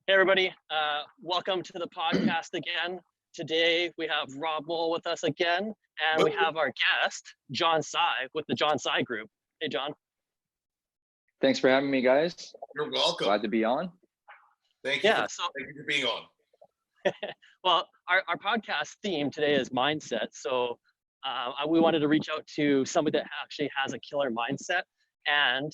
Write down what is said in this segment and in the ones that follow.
Hey everybody, welcome to the podcast again. Today we have Rob Moll with us again, and we have our guest, John Tsai with the John Tsai Group. Hey John. Thanks for having me, guys. You're welcome. Glad to be on. Thank you. Yeah, Thank you for being on. Well, our podcast theme today is mindset. So we wanted to reach out to somebody that actually has a killer mindset and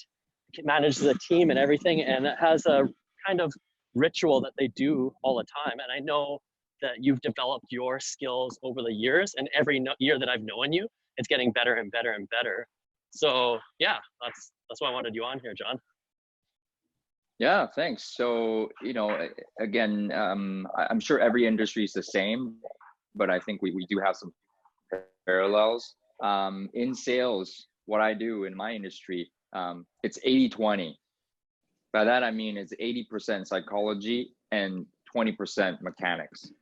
manages a team and everything, and that has a kind of ritual that they do all the time. And I know that you've developed your skills over the years, and every year that I've known you, it's getting better and better and better. So yeah, that's why I wanted you on here, John. Yeah, thanks. So, again, I'm sure every industry is the same, but I think we do have some parallels. In sales, what I do in my industry, it's 80-20. By that, I mean it's 80% psychology and 20% mechanics.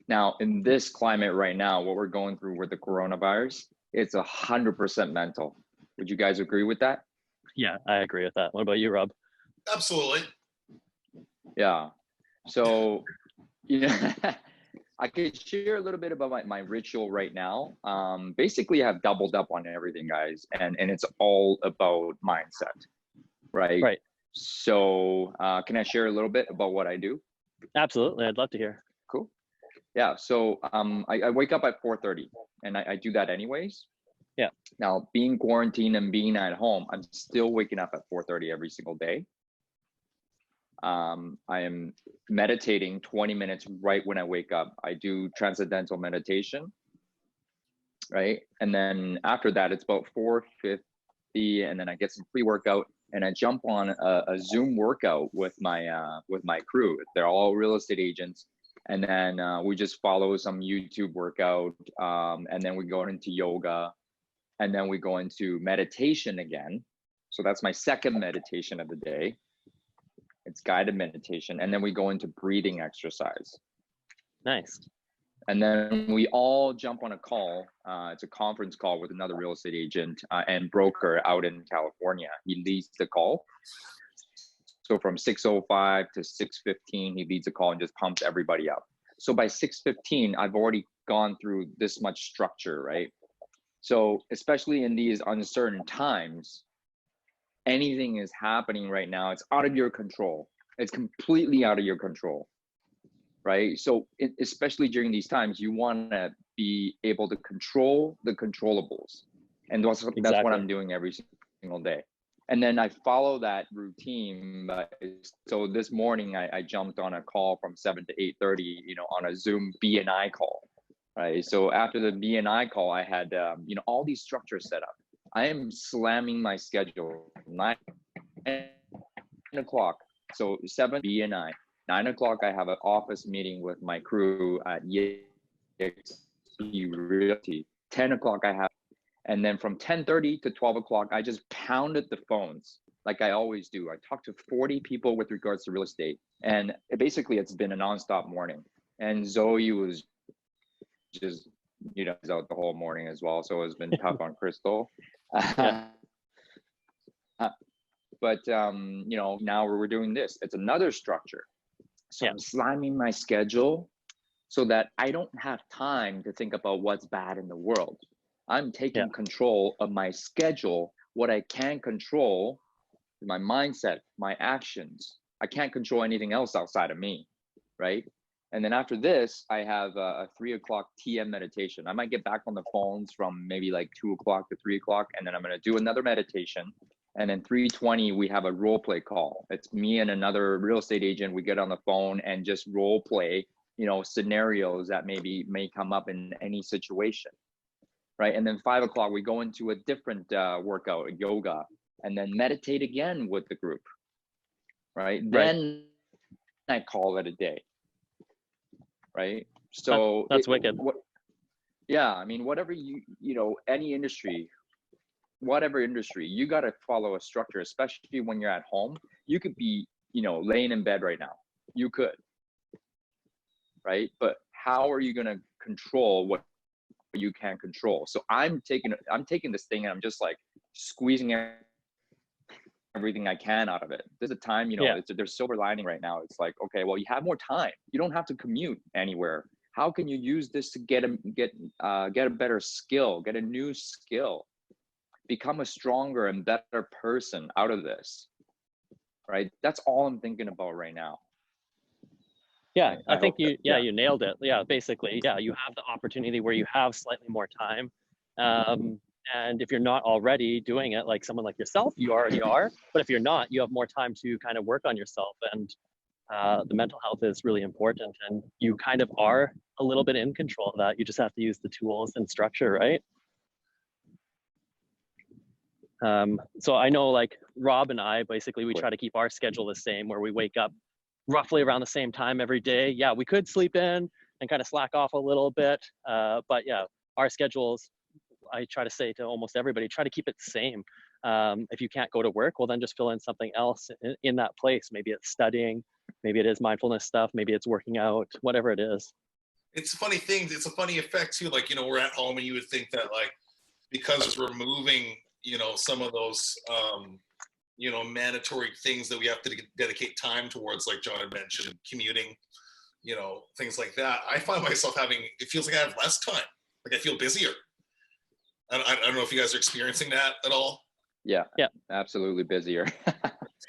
Now, in this climate right now, what we're going through with the coronavirus, it's 100% mental. Would you guys agree with that? Yeah, I agree with that. What about you, Rob? Absolutely. Yeah. So, I could share a little bit about my ritual right now. Basically, I've doubled up on everything, guys, and it's all about mindset, right? Right. So, can I share a little bit about what I do? Absolutely, I'd love to hear. Cool. Yeah. So, I wake up at 4:30, and I do that anyways. Yeah. Now, being quarantined and being at home, I'm still waking up at 4:30 every single day. I am meditating 20 minutes right when I wake up. I do transcendental meditation, right? And then after that, it's about 4:50, and then I get some pre-workout, and I jump on a Zoom workout with my crew. They're all real estate agents, and then we just follow some YouTube workout, and then we go into yoga, and then we go into meditation again. So that's my second meditation of the day. It's guided meditation, and then we go into breathing exercise. Nice. And then we all jump on a call. It's a conference call with another real estate agent and broker out in California. He leads the call. So from 6:05 to 6:15, he leads the call and just pumps everybody up. So by 6:15, I've already gone through this much structure, right? So especially in these uncertain times, anything is happening right now, it's out of your control. It's completely out of your control, right? So especially during these times, you want to be able to control the controllables. And that's what I'm doing every single day. And then I follow that routine. So this morning, I jumped on a call from 7 to 8:30, on a Zoom BNI call, right? So after the BNI call, I had, all these structures set up. I am slamming my schedule, 9 o'clock. So 7 BNI, 9 o'clock, I have an office meeting with my crew at Realty. 10 o'clock, I have, and then from 10:30 to 12 o'clock, I just pounded the phones like I always do. I talked to 40 people with regards to real estate, and it's been a nonstop morning. And Zoe was just, out the whole morning as well. So it's been tough on Crystal. But now we're doing this. It's another structure. So I'm slamming my schedule so that I don't have time to think about what's bad in the world. I'm taking control of my schedule. What I can control is my mindset, my actions. I can't control anything else outside of me, right? And then after this, I have a 3 o'clock TM meditation. I might get back on the phones from maybe like 2 o'clock to 3 o'clock, and then I'm going to do another meditation. And then 3:20, we have a role play call. It's me and another real estate agent. We get on the phone and just role play, scenarios that may come up in any situation, right? And then 5 o'clock, we go into a different workout, yoga, and then meditate again with the group, right? Then I call it a day. Right. So that's wicked. Whatever any industry, whatever industry, you got to follow a structure, especially when you're at home. You could be, laying in bed right now. You could. Right. But how are you going to control what you can control? So I'm taking this thing and I'm just like squeezing it. everything I can out of it. There's a time, there's silver lining right now. It's like, okay, well, you have more time. You don't have to commute anywhere. How can you use this to get a better skill, get a new skill, become a stronger and better person out of this, right? That's all I'm thinking about right now. Yeah, I think you nailed it. Yeah, basically, yeah, you have the opportunity where you have slightly more time. And if you're not already doing it, like someone like yourself, you already are. But if you're not, you have more time to kind of work on yourself. And the mental health is really important. And you kind of are a little bit in control of that. You just have to use the tools and structure, right? So I know like Rob and I, basically, we try to keep our schedule the same, where we wake up roughly around the same time every day. Yeah, we could sleep in and kind of slack off a little bit. But yeah, our schedules, I try to say to almost everybody, try to keep it the same. If you can't go to work, well, then just fill in something else in that place. Maybe it's studying, maybe it is mindfulness stuff, maybe it's working out, whatever it is. It's a funny thing. It's a funny effect too. Like, we're at home and you would think that like, because we're moving, some of those, mandatory things that we have to dedicate time towards, like John had mentioned, commuting, things like that. I find myself it feels like I have less time. Like I feel busier. I don't know if you guys are experiencing that at all. Yeah, absolutely busier.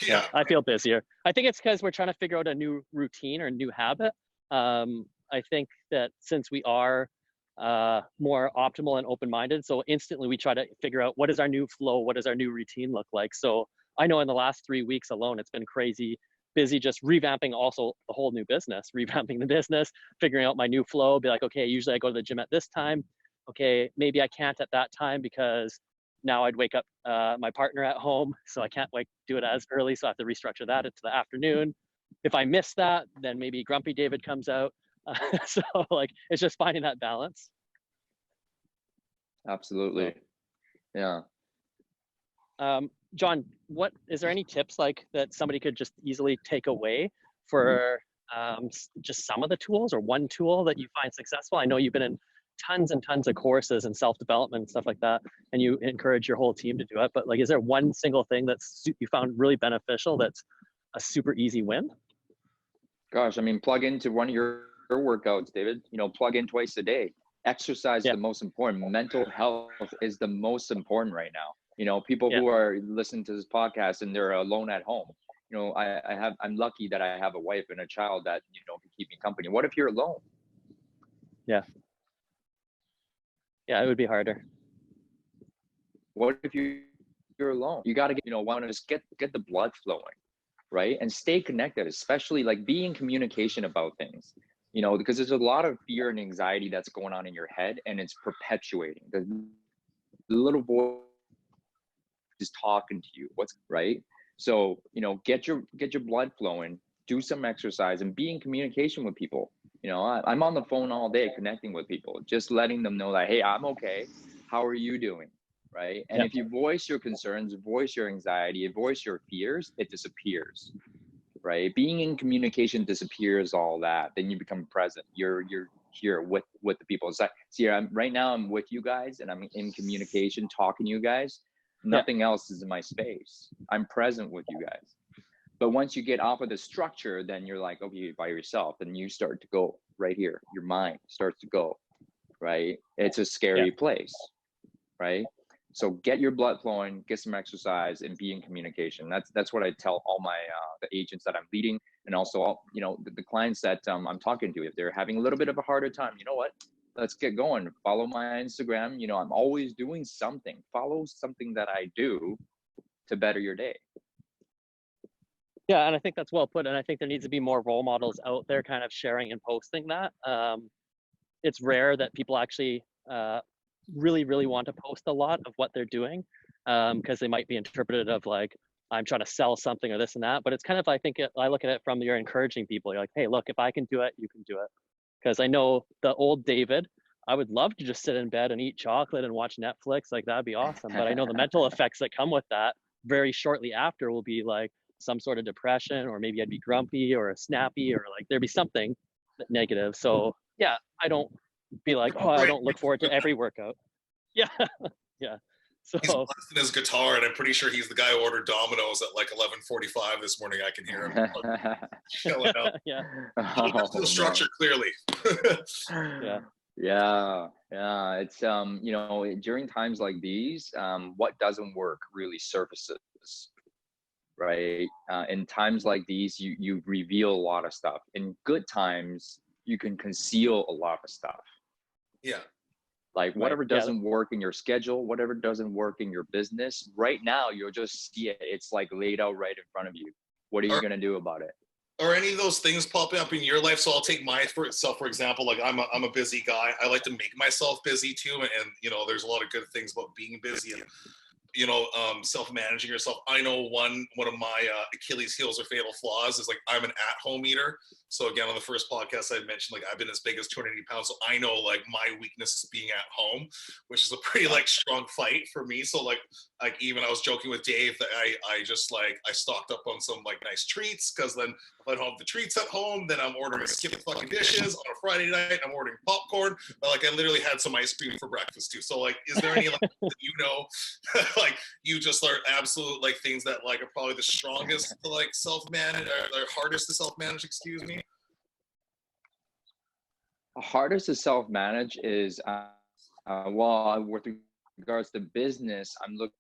Yeah, I feel busier. I think it's because we're trying to figure out a new routine or a new habit. I think that since we are more optimal and open-minded, so instantly we try to figure out what is our new flow, what does our new routine look like. So I know in the last 3 weeks alone, it's been crazy busy just revamping also the whole new business, revamping the business, figuring out my new flow, be like, okay, usually I go to the gym at this time. Okay, maybe I can't at that time because now I'd wake up my partner at home, so I can't like do it as early, so I have to restructure that into the afternoon. If I miss that, then maybe Grumpy David comes out. So like it's just finding that balance. Absolutely. Yeah. John, what is there any tips like that somebody could just easily take away for just some of the tools or one tool that you find successful? I know you've been in tons and tons of courses and self-development and stuff like that, and you encourage your whole team to do it. But like, is there one single thing that's you found really beneficial that's a super easy win? Gosh, I mean, plug into one of your workouts, David. Plug in twice a day. Exercise is the most important. Mental health is the most important right now. People who are listening to this podcast and they're alone at home. I'm lucky that I have a wife and a child that can keep me company. What if you're alone? Yeah, it would be harder. What if you're alone? You got to want to just get the blood flowing, right? And stay connected, especially like be in communication about things, because there's a lot of fear and anxiety that's going on in your head, and it's perpetuating. The little voice is talking to you. What's right? So, get your blood flowing, do some exercise, and be in communication with people. I'm on the phone all day connecting with people, just letting them know that, hey, I'm okay. How are you doing? Right. And if you voice your concerns, voice your anxiety, voice your fears, it disappears. Right. Being in communication disappears all that. Then you become present. You're here with the people. So right now I'm with you guys and I'm in communication, talking to you guys. Nothing else is in my space. I'm present with you guys. But once you get off of the structure, then you're like, okay, you're by yourself, and you start to go right here. Your mind starts to go, right? It's a scary place, right? So get your blood flowing, get some exercise, and be in communication. That's what I tell all my the agents that I'm leading, and also all, the clients that I'm talking to. If they're having a little bit of a harder time, you know what? Let's get going. Follow my Instagram. I'm always doing something. Follow something that I do to better your day. Yeah, and I think that's well put. And I think there needs to be more role models out there kind of sharing and posting that. It's rare that people actually really, really want to post a lot of what they're doing because they might be interpreted of like, I'm trying to sell something or this and that. But it's kind of, I look at it from you're encouraging people. You're like, hey, look, if I can do it, you can do it. Because I know the old David, I would love to just sit in bed and eat chocolate and watch Netflix. Like, that'd be awesome. But I know the mental effects that come with that very shortly after will be like some sort of depression, or maybe I'd be grumpy or snappy, or like there'd be something negative. So yeah, I don't be like, oh, I don't look forward to every workout. Yeah. He's So blasting his guitar, and I'm pretty sure he's the guy who ordered Domino's at like 11:45 this morning. I can hear him chilling out. yeah, That's the structure, clearly. yeah, Yeah. It's during times like these, what doesn't work really surfaces, right? In times like these, you reveal a lot of stuff. In good times, you can conceal a lot of stuff. Yeah. Like whatever right. Yeah, doesn't work in your schedule, whatever doesn't work in your business, right now you'll just see it. It's like laid out right in front of you. What are you gonna do about it? Are any of those things popping up in your life? So I'll take myself for example. Like I'm a busy guy. I like to make myself busy too, and there's a lot of good things about being busy and self-managing yourself. I know one of my Achilles heels or fatal flaws is like I'm an at-home eater. So again, on the first podcast I mentioned, like I've been as big as 280 pounds. So I know like my weakness is being at home, which is a pretty like strong fight for me. So like even I was joking with Dave that I just like I stocked up on some like nice treats, because then if I don't have the treats at home, then I'm ordering skip fucking dishes on a Friday night. I'm ordering popcorn. But like I literally had some ice cream for breakfast too. So like, is there any like like you just are absolute like things that like are probably the strongest to like self-manage or hardest to self-manage, excuse me? Hardest to self-manage is well, with regards to business, I'm looking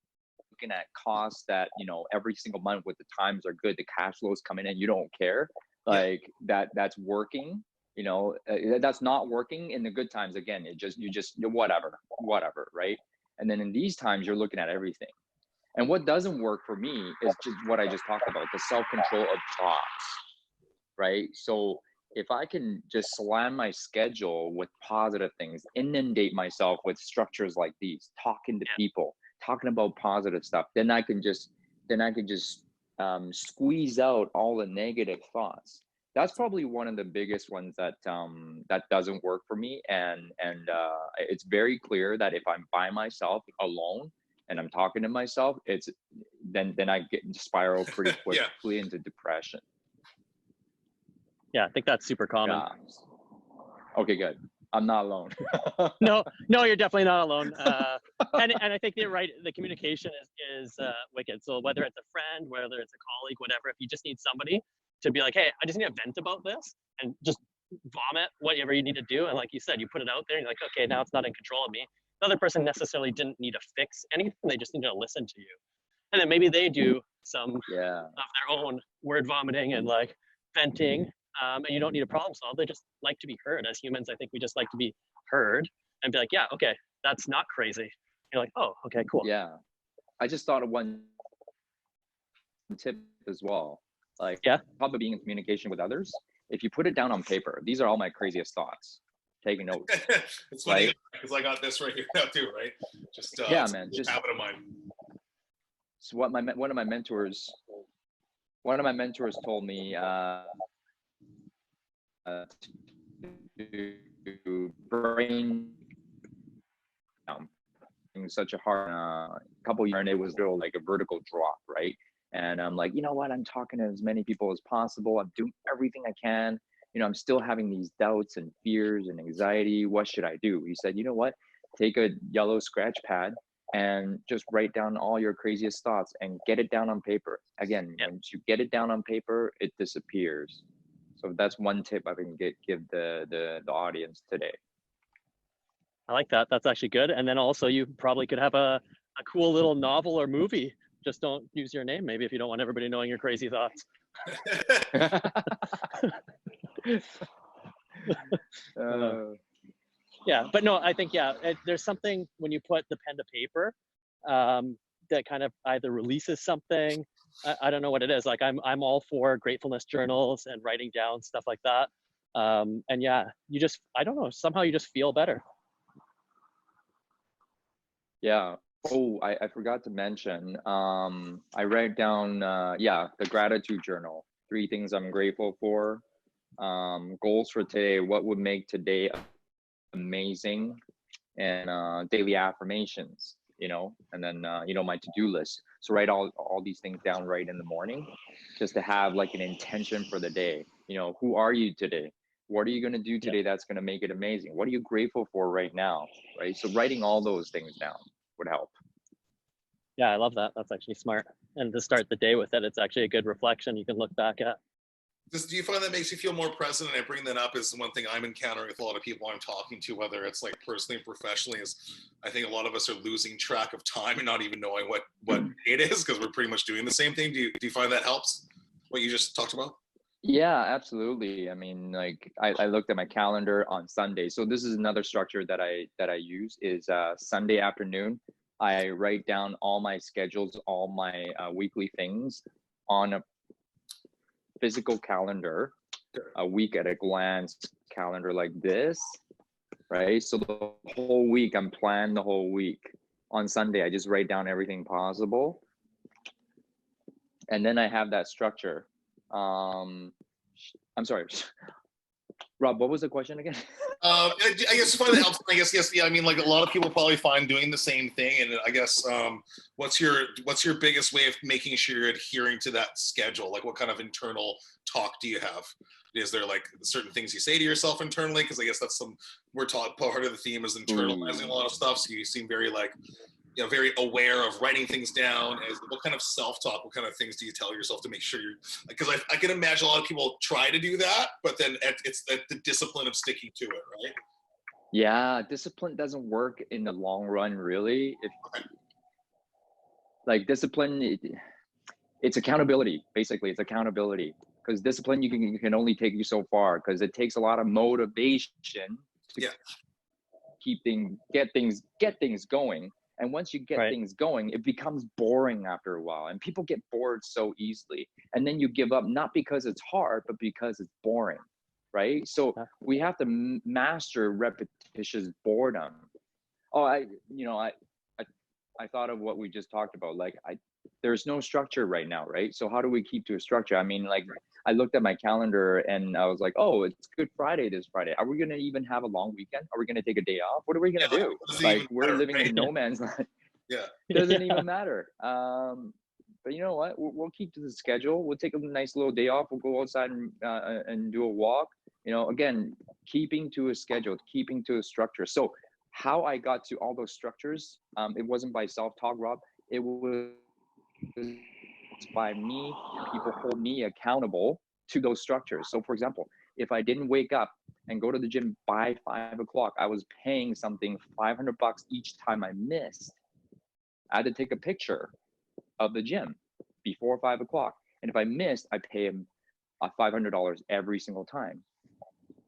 at costs that every single month, with the times are good, the cash flow is coming in, you don't care, like that's working. That's not working in the good times. Again, you just whatever, right? And then in these times, you're looking at everything. And what doesn't work for me is just what I just talked about, the self-control of thoughts, right? So if I can just slam my schedule with positive things, inundate myself with structures like these, talking to people, talking about positive stuff, then I can just squeeze out all the negative thoughts. That's probably one of the biggest ones that doesn't work for me. And it's very clear that if I'm by myself alone and I'm talking to myself, then I get spiral pretty quickly into depression. yeah. I think that's super common. Yeah. Okay, good. I'm not alone. No, you're definitely not alone. And I think you're right. The communication is wicked. So whether it's a friend, whether it's a colleague, whatever, if you just need somebody to be like, hey, I just need to vent about this and just vomit whatever you need to do. And like you said, you put it out there and you're like, okay, now it's not in control of me. The other person necessarily didn't need to fix anything. They just needed to listen to you. And then maybe they do some of their own word vomiting and like venting. And you don't need a problem solve. They just like to be heard. As humans, I think we just like to be heard and be like, yeah, okay, that's not crazy. You're like, oh, okay, cool. Yeah. I just thought of one tip as well. Like, probably being in communication with others. If you put it down on paper, these are all my craziest thoughts. Taking notes. It's funny because I got this right here now too, right? Just man, just habit of mine. So what one of my mentors told me to brain down. Such a hard couple years, and it was real like a vertical drop, right? And I'm like, you know what? I'm talking to as many people as possible. I'm doing everything I can. I'm still having these doubts and fears and anxiety. What should I do? He said, you know what? Take a yellow scratch pad and just write down all your craziest thoughts and get it down on paper. Again, once you get it down on paper, it disappears. So that's one tip I can give the audience today. I like that. That's actually good. And then also you probably could have a cool little novel or movie. Just don't use your name, maybe, if you don't want everybody knowing your crazy thoughts. Yeah, but no, I think, there's something when you put the pen to paper that kind of either releases something. I don't know what it is. Like I'm all for gratefulness journals and writing down stuff like that. And you just, I don't know, somehow you just feel better. Yeah. Oh, I forgot to mention, I write down, the gratitude journal, 3 things I'm grateful for, goals for today, what would make today amazing, and daily affirmations, and then, my to-do list. So write all these things down right in the morning, just to have like an intention for the day. Who are you today? What are you going to do today that's going to make it amazing? What are you grateful for right now? Right. So writing all those things down would help. Yeah, I love that. That's actually smart. And to start the day with it, it's actually a good reflection you can look back at. Do you find that makes you feel more present? And I bring that up as one thing I'm encountering with a lot of people I'm talking to, whether it's like personally and professionally, is I think a lot of us are losing track of time and not even knowing what it is, because we're pretty much doing the same thing. Do you find that helps, what you just talked about? Yeah, absolutely. I mean, like I looked at my calendar on Sunday. So this is another structure that I use is Sunday afternoon. I write down all my schedules, all my weekly things on a physical calendar, a week at a glance calendar like this, right? So the whole week, I'm planned the whole week. On Sunday, I just write down everything possible. And then I have that structure. I'm sorry, Rob, what was the question again? I guess find that helps. I guess yes, yeah. I mean, like a lot of people probably find doing the same thing, and I guess what's your biggest way of making sure you're adhering to that schedule? Like, what kind of internal talk do you have? Is there like certain things you say to yourself internally? Because I guess that's we're taught part of the theme is internalizing a lot of stuff. So you seem very like, you know, very aware of writing things down. What kind of self-talk, what kind of things do you tell yourself to make sure you're, because I can imagine a lot of people try to do that, but then it's the discipline of sticking to it, right? Yeah, discipline doesn't work in the long run, really. Like discipline, it's accountability. Basically, it's accountability. Because discipline, you can only take you so far. Because it takes a lot of motivation to get things going. And once you get things going, it becomes boring after a while. And people get bored so easily. And then you give up, not because it's hard, but because it's boring, right? So we have to master repetitious boredom. Oh, I thought of what we just talked about. Like there's no structure right now, right? So how do we keep to a structure? I mean, like I looked at my calendar and I was like, oh, it's Good Friday this Friday. Are we gonna even have a long weekend? Are we gonna take a day off? What are we gonna do? Like we're living in no man's land. Yeah, it doesn't even matter. But you know what? We'll keep to the schedule. We'll take a nice little day off. We'll go outside and do a walk. You know, again, keeping to a schedule, keeping to a structure. So how I got to all those structures, it wasn't by self-talk, Rob. It was by me. People hold me accountable to those structures. So for example, if I didn't wake up and go to the gym by 5 o'clock, I was paying something $500 each time I missed. I had to take a picture of the gym before 5 o'clock. And if I missed, I pay him $500 every single time.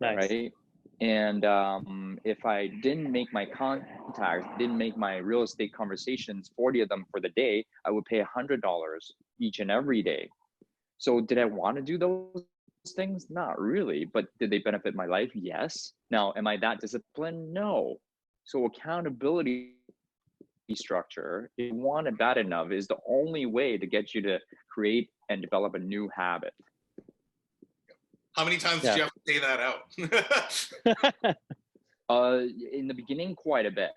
Nice. Right. And if I didn't make my contacts, didn't make my real estate conversations, 40 of them for the day, I would pay $100 each and every day. So did I want to do those things? Not really. But did they benefit my life? Yes. Now, am I that disciplined? No. So accountability structure, if you want it bad enough, is the only way to get you to create and develop a new habit. How many times did you have to pay that out? In the beginning, quite a bit.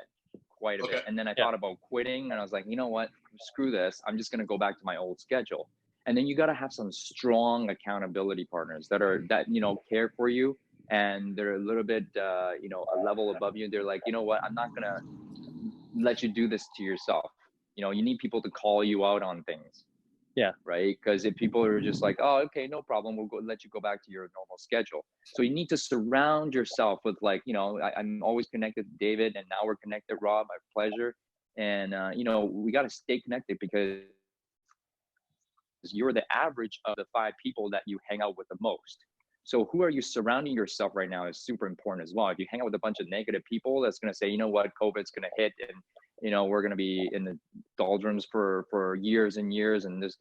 And then I thought about quitting, and I was like, you know what? Screw this. I'm just going to go back to my old schedule. And then you got to have some strong accountability partners that care for you, and they're a little bit, a level above you. They're like, you know what? I'm not going to let you do this to yourself. You need people to call you out on things. Yeah. Right. Because if people are just like, oh, okay, no problem, we'll let you go back to your normal schedule. So you need to surround yourself with I'm always connected to David, and now we're connected, Rob, my pleasure. And, we got to stay connected because you're the average of the 5 people that you hang out with the most. So who are you surrounding yourself right now is super important as well. If you hang out with a bunch of negative people, that's going to say, you know what, COVID's going to hit, and we're going to be in the doldrums for years and years, and this,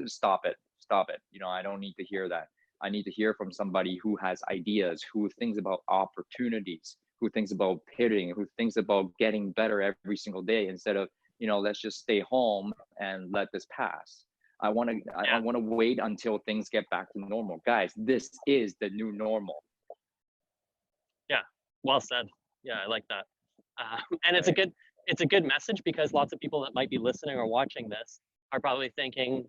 stop it. I don't need to hear that. I need to hear from somebody who has ideas, who thinks about opportunities, who thinks about pivoting, who thinks about getting better every single day, instead of, let's just stay home and let this pass. I want to wait until things get back to normal. Guys, this is the new normal. Yeah, well said. Yeah, I like that. And it's a good message, because lots of people that might be listening or watching this are probably thinking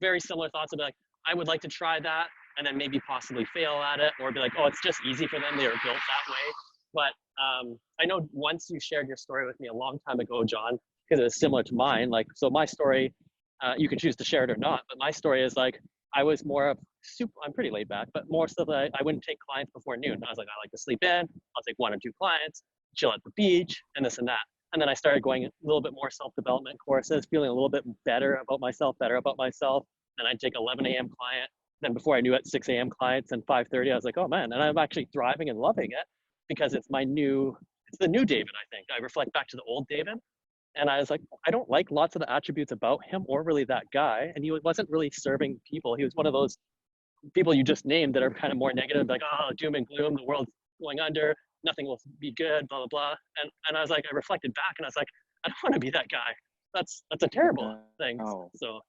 very similar thoughts of like, I would like to try that, and then maybe possibly fail at it, or be like, oh, it's just easy for them. They are built that way. But I know once you shared your story with me a long time ago, John, because it's similar to mine. Like, so my story, you can choose to share it or not, but my story is like, I was more of I'm pretty laid back, but more so that I wouldn't take clients before noon. I was like, I like to sleep in, I'll take 1 or 2 clients, chill at the beach, and this and that. And then I started going a little bit more self-development courses, feeling a little bit better about myself. Then I'd take 11 a.m. client. Then before I knew it, 6 a.m. clients, and 5:30, I was like, oh man, and I'm actually thriving and loving it because it's the new David, I think. I reflect back to the old David. And I was like, I don't like lots of the attributes about him or really that guy. And he wasn't really serving people. He was one of those people you just named that are kind of more negative, like, oh, doom and gloom, the world's going under, nothing will be good, blah, blah, blah. And I was like, I reflected back and I was like, I don't want to be that guy. That's a terrible thing. Oh. So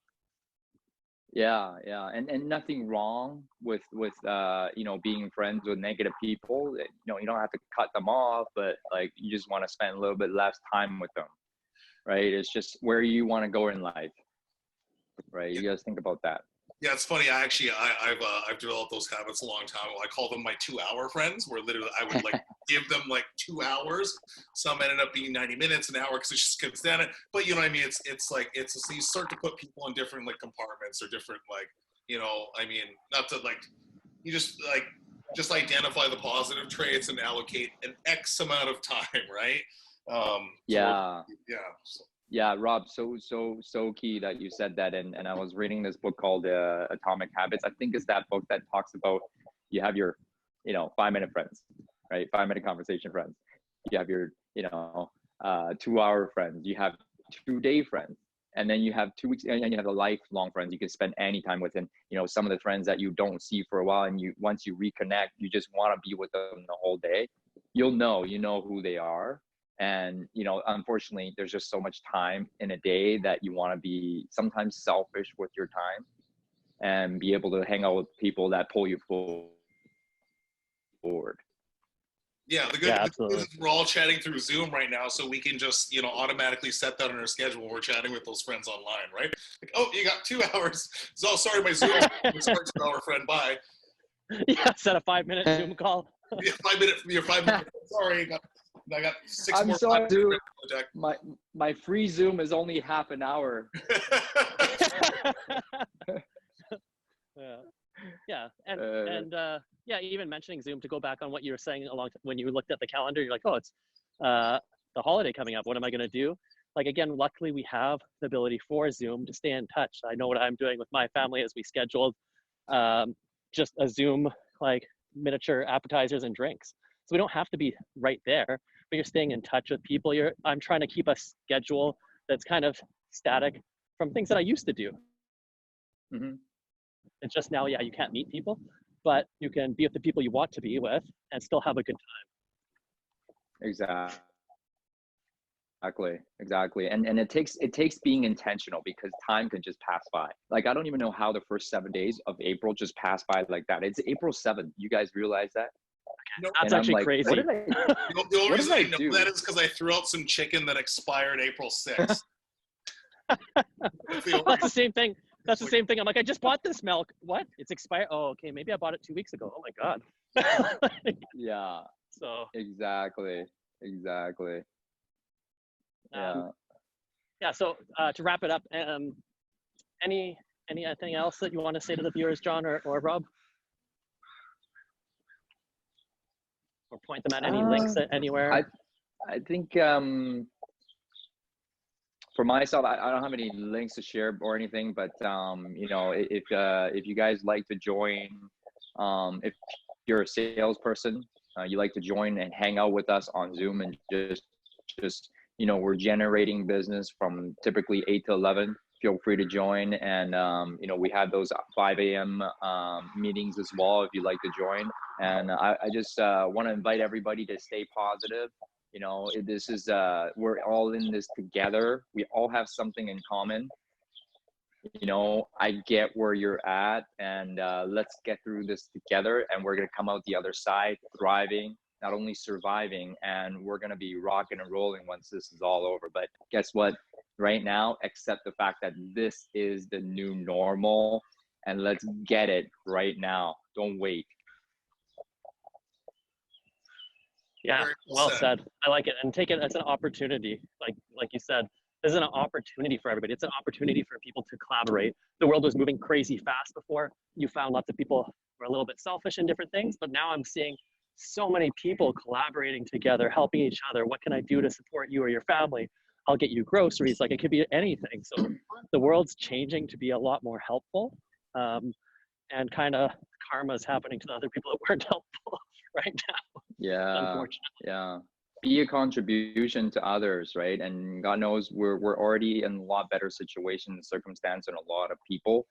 Yeah, and nothing wrong with being friends with negative people. You don't have to cut them off, but like you just want to spend a little bit less time with them, right? It's just where you want to go in life, right? You guys think about that. Yeah, it's funny. I've developed those habits a long time ago. I call them my 2-hour friends, where literally I would like give them like 2 hours. Some ended up being 90 minutes, an hour, because I just couldn't stand it. But you know what I mean? It's like so you start to put people in different like compartments or different like not to like you just identify the positive traits and allocate an X amount of time, right? Yeah. So. Yeah, Rob, so key that you said that. And I was reading this book called Atomic Habits. I think it's that book that talks about you have your, 5-minute friends, right? 5-minute conversation friends. You have your, 2-hour friends. You have 2-day friends. And then you have 2 weeks, and you have the lifelong friends you can spend any time with. And, some of the friends that you don't see for a while, and once you reconnect, you just want to be with them the whole day. You know who they are. And, unfortunately, there's just so much time in a day that you want to be sometimes selfish with your time and be able to hang out with people that pull you forward. Yeah, the good news is we're all chatting through Zoom right now, so we can just, automatically set that on our schedule when we're chatting with those friends online, right? Like, oh, you got 2 hours. So, sorry, my Zoom is 2-hour friend, bye. Yeah, set a 5-minute Zoom call. Yeah, 5 minute, your 5 minutes. Sorry, I got 6 I'm more. sorry, dude. My free Zoom is only half an hour. Yeah, and even mentioning Zoom, to go back on what you were saying when you looked at the calendar, you're like, oh, it's the holiday coming up. What am I going to do? Like, again, luckily we have the ability for Zoom to stay in touch. I know what I'm doing with my family as we scheduled just a Zoom, like miniature appetizers and drinks. So we don't have to be right there, but you're staying in touch with people. I'm trying to keep a schedule that's kind of static from things that I used to do. Mm-hmm. It's just now, you can't meet people, but you can be with the people you want to be with and still have a good time. Exactly. And it takes being intentional, because time can just pass by. Like, I don't even know how the first 7 days of April just passed by like that. It's April 7th. You guys realize that? That's actually crazy. What did I The only reason I know do? that is because I threw out some chicken that expired April 6th. That's the same thing. I'm like, I just bought this milk. What? It's expired. Oh, okay. Maybe I bought it 2 weeks ago. Oh my God. Yeah. So. Exactly. Yeah. So to wrap it up, anything else that you want to say to the viewers, John or Rob? Or point them at any links anywhere? I think for myself, I don't have any links to share or anything, but if you guys like to join, if you're a salesperson, you like to join and hang out with us on Zoom, and just we're generating business from typically 8 to 11. Feel free to join, and we have those 5 a.m. Meetings as well if you'd like to join. And I just want to invite everybody to stay positive. This is we're all in this together. We all have something in common. I get where you're at, and let's get through this together, and we're gonna come out the other side thriving, not only surviving, and we're gonna be rocking and rolling once this is all over. But guess what? Right now, accept the fact that this is the new normal, and let's get it right now. Don't wait. Yeah, well said. I like it, and take it as an opportunity, like you said. this is an opportunity for everybody. It's an opportunity for people to collaborate. The world was moving crazy fast before. You found lots of people were a little bit selfish in different things, but now I'm seeing so many people collaborating together, helping each other. What can I do to support you or your family? I'll get you groceries. Like, it could be anything. So the world's changing to be a lot more helpful. And kind of karma is happening to the other people that weren't helpful right now. Yeah. Unfortunately. Yeah. Be a contribution to others, right? And God knows we're already in a lot better situation and circumstance than a lot of people.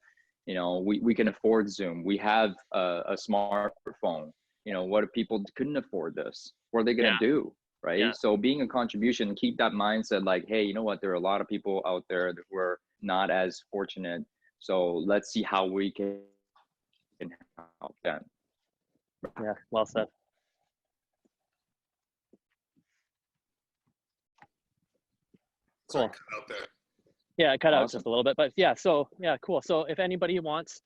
You know, we can afford Zoom. We have a smartphone. You know, what if people couldn't afford this? What are they gonna do? Right. Yeah. So being a contribution, keep that mindset like, hey, you know what? There are a lot of people out there that were not as fortunate. So let's see how we can help them. Yeah, well said. Sorry, Cool. cut out there. Yeah, it cut out Awesome. just a little bit, but yeah, so yeah, cool. So if anybody wants,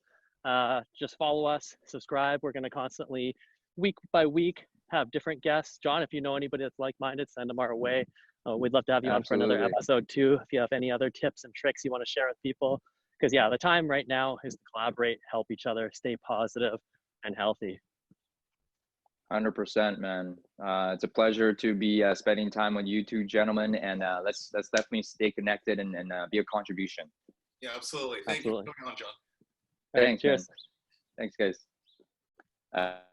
just follow us, subscribe. We're going to constantly, week by week, have different guests. John, if you know anybody that's like-minded, send them our way. We'd love to have you on for another Absolutely. episode too. If you have any other tips and tricks you want to share with people, because yeah, the time right now is to collaborate, help each other, stay positive and healthy. 100%, man. It's a pleasure to be spending time with you two gentlemen, and let's definitely stay connected and be a contribution. Yeah, absolutely. Thank you for coming on, John. All right, Thanks, cheers. man. Thanks, guys.